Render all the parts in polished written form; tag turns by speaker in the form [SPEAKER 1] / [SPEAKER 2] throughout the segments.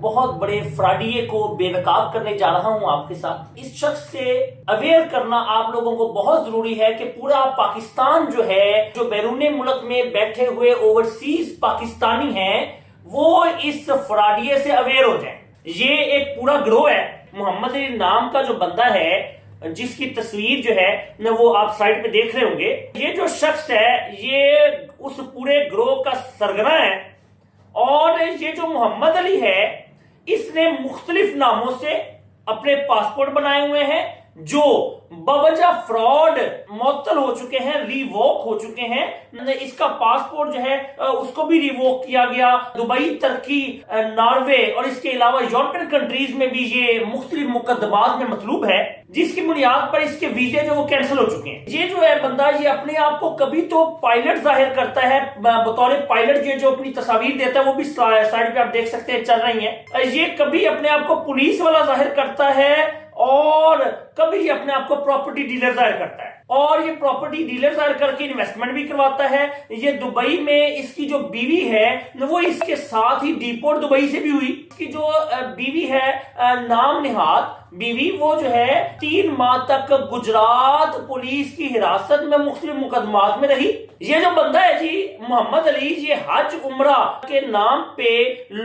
[SPEAKER 1] بہت بڑے فراڈیے کو بے نقاب کرنے جا رہا ہوں آپ کے ساتھ۔ اس شخص سے اویئر کرنا آپ لوگوں کو بہت ضروری ہے کہ پورا پاکستان جو ہے، جو بیرون ملک میں بیٹھے ہوئے اوورسیز پاکستانی ہیں، وہ اس فراڈیے سے اویئر ہو جائیں۔ یہ ایک پورا گروہ ہے۔ محمد علی نام کا جو بندہ ہے، جس کی تصویر جو ہے وہ آپ سائٹ پہ دیکھ رہے ہوں گے، یہ جو شخص ہے یہ اس پورے گروہ کا سرگنا ہے۔ اور یہ جو محمد علی ہے، اس نے مختلف ناموں سے اپنے پاسپورٹ بنائے ہوئے ہیں جو بوجہ فراڈ معطل ہو چکے ہیں، ریووک ہو چکے ہیں۔ اس کا پاسپورٹ جو ہے اس کو بھی ریووک کیا گیا۔ دبئی، ترکی، ناروے اور اس کے علاوہ یورپین کنٹریز میں بھی یہ مختلف مقدمات میں مطلوب ہے، جس کی بنیاد پر اس کے ویزے جو وہ کینسل ہو چکے ہیں۔ یہ جو ہے بندہ، یہ اپنے آپ کو کبھی تو پائلٹ ظاہر کرتا ہے، بطور پائلٹ یہ جو اپنی تصاویر دیتا ہے وہ بھی سائڈ پہ آپ دیکھ سکتے ہیں چل رہی ہیں۔ یہ کبھی اپنے آپ کو پولیس والا ظاہر کرتا ہے اور کبھی یہ اپنے آپ کو پراپرٹی ڈیلر ظاہر کرتا ہے، اور یہ پراپرٹی ڈیلر ظاہر کر کے انویسٹمنٹ بھی کرواتا ہے۔ یہ دبئی میں اس کی جو بیوی ہے وہ اس کے ساتھ ہی ڈیپورٹ دبئی سے بھی ہوئی۔ اس کی جو بیوی ہے، نام نہاد بیوی، وہ جو ہے 3 ماہ تک گجرات پولیس کی حراست میں مختلف مقدمات میں رہی۔ یہ جو بندہ ہے جی محمد علی، یہ حج عمرہ کے نام پہ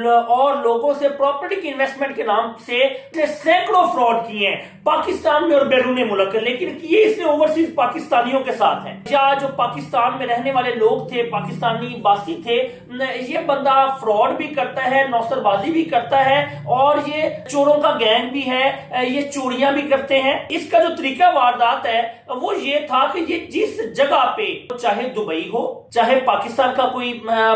[SPEAKER 1] اور لوگوں سے پراپرٹی کی انویسٹمنٹ کے نام سے سینکڑوں فراڈ کیے ہیں پاکستان میں اور بیرون ملک، لیکن یہ اس نے اوورسیز پاکستانیوں کے ساتھ ہیں، یا جو پاکستان میں رہنے والے لوگ تھے، پاکستانی باسی تھے۔ یہ بندہ فراڈ بھی کرتا ہے، نوسر بازی بھی کرتا ہے، اور یہ چوروں کا گینگ بھی ہے، یہ چوریاں بھی کرتے ہیں۔ اس کا جو طریقہ واردات ہے وہ یہ تھا کہ یہ جس جگہ پہ، چاہے دبئی ہو، چاہے پاکستان کا کوئی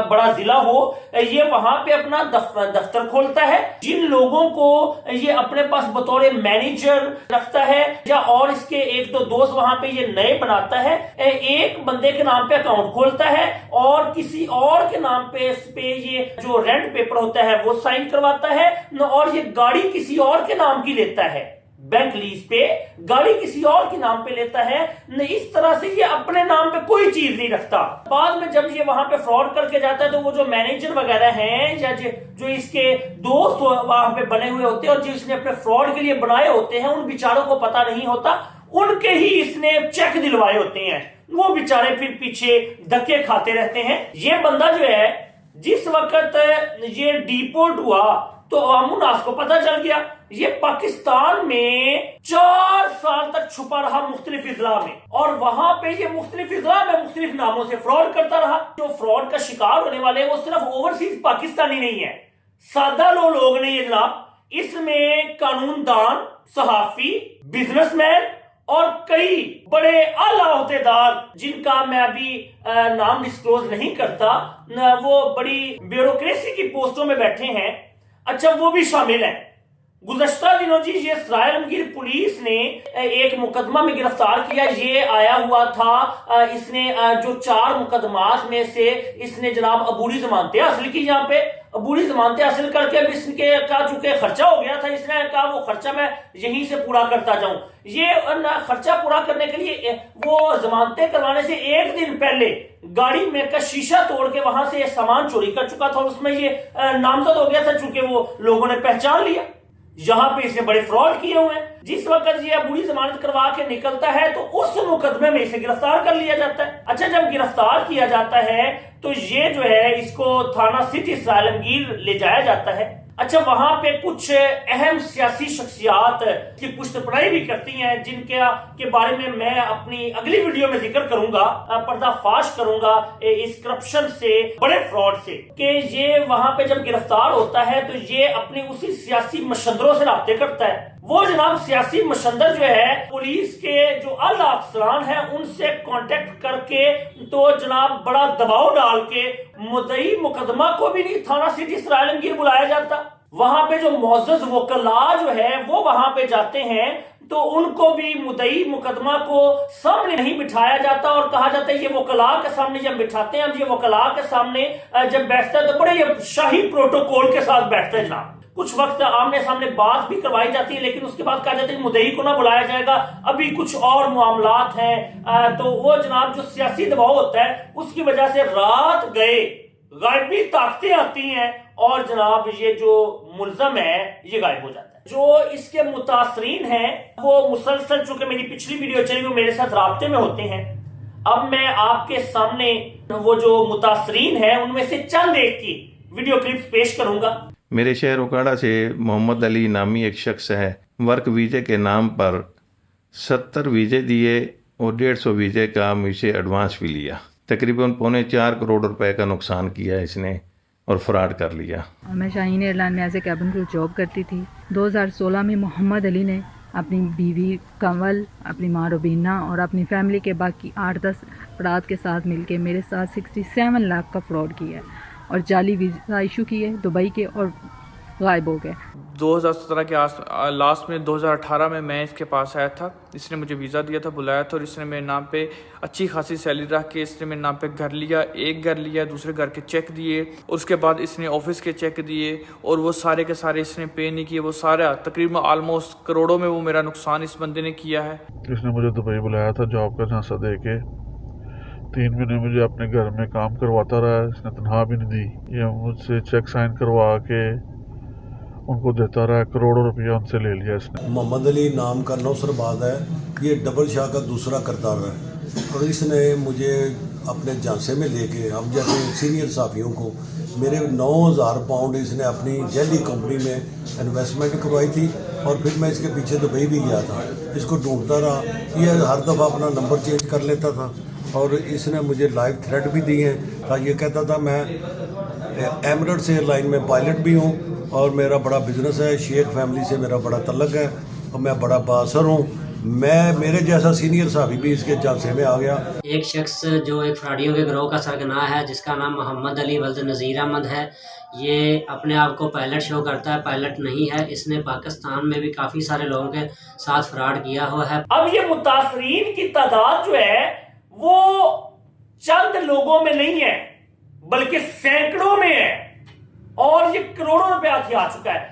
[SPEAKER 1] بڑا ضلع ہو، یہ وہاں پہ اپنا دفتر کھولتا ہے۔ جن لوگوں کو یہ اپنے پاس بطور مینیجر رکھتا ہے، یا اور اس کے 1-2 دوست وہاں پہ یہ نئے بناتا ہے، ایک بندے کے نام پہ اکاؤنٹ کھولتا ہے اور کسی اور کے نام پہ اس پہ یہ جو رینٹ پیپر ہوتا ہے وہ سائن کرواتا ہے، اور یہ گاڑی کسی اور کے نام کی لیتا ہے، بینک لیز پہ گاڑی کسی اور کے نام پہ لیتا ہے۔ اس طرح سے یہ اپنے نام پہ کوئی چیز نہیں رکھتا۔ بعد میں جب یہ وہاں پہ فراڈ کر کے جاتا ہے تو وہ جو مینیجر وغیرہ ہیں، یا جو اس کے دوست وہاں پہ بنے ہوئے ہوتے ہیں اور جس نے اپنے فراڈ کے لیے بنائے ہوتے ہیں، ان بیچاروں کو پتا نہیں ہوتا، ان کے ہی اس نے چیک دلوائے ہوتے ہیں، وہ بیچارے پھر پیچھے دھکے کھاتے رہتے ہیں۔ یہ بندہ جو ہے، جس وقت یہ ڈیپورٹ ہوا تو عوام الناس کو پتہ چل گیا۔ یہ پاکستان میں 4 سال تک چھپا رہا مختلف اضلاع میں، اور وہاں پہ یہ مختلف اضلاع میں مختلف ناموں سے فراڈ کرتا رہا۔ جو فراڈ کا شکار ہونے والے وہ صرف اوورسیز پاکستانی نہیں ہے، سادہ لوگ نہیں ہے جناب۔ اس میں قانون دان، صحافی، بزنس مین اور کئی بڑے اعلیٰ عہدیدار، جن کا میں ابھی نام ڈسکلوز نہیں کرتا، وہ بڑی بیوروکریسی کی پوسٹوں میں بیٹھے ہیں، اچھا وہ بھی شامل ہیں۔ گزشتہ دنوں جی یہ سرائے عالمگیر پولیس نے ایک مقدمہ میں گرفتار کیا۔ یہ آیا ہوا تھا، اس نے جو 4 مقدمات میں سے اس نے جناب عبوری ضمانتیں حاصل کی۔ یہاں پہ عبوری ضمانتیں حاصل کر کے اب اس کے کا چونکہ خرچہ ہو گیا تھا، اس نے کہا وہ خرچہ میں یہیں سے پورا کرتا جاؤں۔ یہ خرچہ پورا کرنے کے لیے وہ ضمانتیں کروانے سے 1 دن پہلے گاڑی میں کا شیشہ توڑ کے وہاں سے یہ سامان چوری کر چکا تھا، اور اس میں یہ نامزد ہو گیا تھا، چونکہ وہ لوگوں نے پہچان لیا۔ یہاں پہ اس نے بڑے فراڈ کیے ہوئے ہیں۔ جس وقت یہ عبوری ضمانت کروا کے نکلتا ہے تو اس مقدمے میں اسے گرفتار کر لیا جاتا ہے۔ اچھا، جب گرفتار کیا جاتا ہے تو یہ جو ہے اس کو تھانہ سٹی سرائے عالمگیر لے جایا جاتا ہے۔ اچھا، وہاں پہ کچھ اہم سیاسی شخصیات کی پشت پناہی بھی کرتی ہیں، جن کے بارے میں اپنی اگلی ویڈیو میں ذکر کروں گا، پردہ فاش کروں گا اس کرپشن سے، بڑے فراڈ سے، کہ یہ وہاں پہ جب گرفتار ہوتا ہے تو یہ اپنی اسی سیاسی مشندروں سے رابطے کرتا ہے۔ وہ جناب سیاسی مشندر جو ہے پولیس کے جو اعلیٰ افسران ہیں ان سے کانٹیکٹ کر کے تو جناب بڑا دباؤ ڈال کے مدعی مقدمہ کو بھی نہیں تھانہ سٹی سرائے عالمگیر بلایا جاتا۔ وہاں پہ جو معزز وکلاء جو ہے وہ وہاں پہ جاتے ہیں تو ان کو بھی مدعی مقدمہ کو سامنے نہیں بٹھایا جاتا، اور کہا جاتا ہے یہ وکلاء کے سامنے جب بٹھاتے ہیں، اب یہ وکلاء کے سامنے جب بیٹھتا ہے تو بڑے شاہی پروٹوکول کے ساتھ بیٹھتا ہے جناب۔ کچھ وقت آمنے سامنے بات بھی کروائی جاتی ہے، لیکن اس کے بعد کہا جاتا ہے کہ مدعی کو نہ بلایا جائے گا، ابھی کچھ اور معاملات ہیں۔ تو وہ جناب جو سیاسی دباؤ ہوتا ہے اس کی وجہ سے رات گئے غائبی طاقتیں آتی ہیں اور جناب یہ جو ملزم ہے یہ غائب ہو جاتا ہے. جو اس کے متاثرین ہیں وہ مسلسل، چونکہ میری پچھلی ویڈیو چلی وہ میرے ساتھ رابطے میں ہوتے ہیں. اب میں آپ کے سامنے وہ جو متاثرین ہیں ان میں سے چند ایک کی ویڈیو کلپس پیش کروں گا.
[SPEAKER 2] میرے شہر اکاڑا سے محمد علی نامی ایک شخص ہے، ورک ویزے کے نام پر 70 ویزے دیے اور 150 ویزے کا مجھ سے ایڈوانس بھی لیا. تقریباً 4.25 کروڑ روپے کا نقصان کیا اس نے اور فراڈ کر لیا.
[SPEAKER 3] میں شاہین ایئر لائن میں ایز اے کیبن کرو جاب کرتی تھی. 2016 میں محمد علی نے اپنی بیوی کنول، اپنی ماں روبینہ اور اپنی فیملی کے باقی 8-10 افراد کے ساتھ مل کے میرے ساتھ 67 لاکھ کا فراڈ کیا ہے اور جعلی ویزا ایشو کیے دبئی کے اور غائب ہو گئے.
[SPEAKER 4] 2017 کے لاسٹ میں 2018 میں میں اس کے پاس آیا تھا. اس نے مجھے ویزا دیا تھا، بلایا تھا، اور اس نے میرے نام پہ اچھی خاصی سیلری رکھ کے اس نے میرے نام پہ گھر لیا. ایک گھر لیا، دوسرے گھر کے چیک دیے، اور اس کے بعد اس نے آفس کے چیک دیے، اور وہ سارے کے سارے اس نے پے نہیں کیے. وہ سارا تقریباً آلموسٹ کروڑوں میں وہ میرا نقصان اس بندے نے کیا ہے.
[SPEAKER 5] اس نے مجھے دبئی بلایا تھا جاب کا جھانسا دے کے. 3 مہینے مجھے اپنے گھر میں کام کرواتا رہا. اس نے تنخواہ بھی نہیں دی. یہ مجھ سے چیک سائن کروا کے ان کو دیتا رہا. کروڑوں روپیہ ان سے لے لیا اس نے.
[SPEAKER 6] محمد علی نام کا نوسرباد ہے. یہ ڈبل شاہ کا دوسرا کردار ہے، اور اس نے مجھے اپنے جھانسے میں لے کے، ہم جیسے سینئر صحافیوں کو، میرے 9,000 پاؤنڈ اس نے اپنی جعلی کمپنی میں انویسٹمنٹ کروائی تھی. اور پھر میں اس کے پیچھے دبئی بھی گیا تھا، اس کو ڈھونڈتا رہا. یہ ہر دفعہ اپنا نمبر چینج کر لیتا تھا، اور اس نے مجھے لائیو تھریٹ بھی دی ہیں. یہ کہتا تھا میں ایمریٹس ایئر لائن میں پائلٹ بھی ہوں اور میرا بڑا بزنس ہے، شیخ فیملی سے میرا بڑا تعلق ہے اور میں بڑا بااثر ہوں. میرے جیسا سینئر صحافی بھی اس کے جھانسے میں آ گیا.
[SPEAKER 7] ایک شخص جو ایک فراڈیوں کے گروہ کا سرگنا ہے، جس کا نام محمد علی ولد نذیر احمد ہے، یہ اپنے آپ کو پائلٹ شو کرتا ہے، پائلٹ نہیں ہے. اس نے پاکستان میں بھی کافی سارے لوگوں کے ساتھ فراڈ کیا ہوا ہے.
[SPEAKER 1] اب یہ متاثرین کی تعداد جو ہے وہ چند لوگوں میں نہیں ہے بلکہ سینکڑوں میں ہے، اور یہ کروڑوں روپیہ کیا چکا ہے.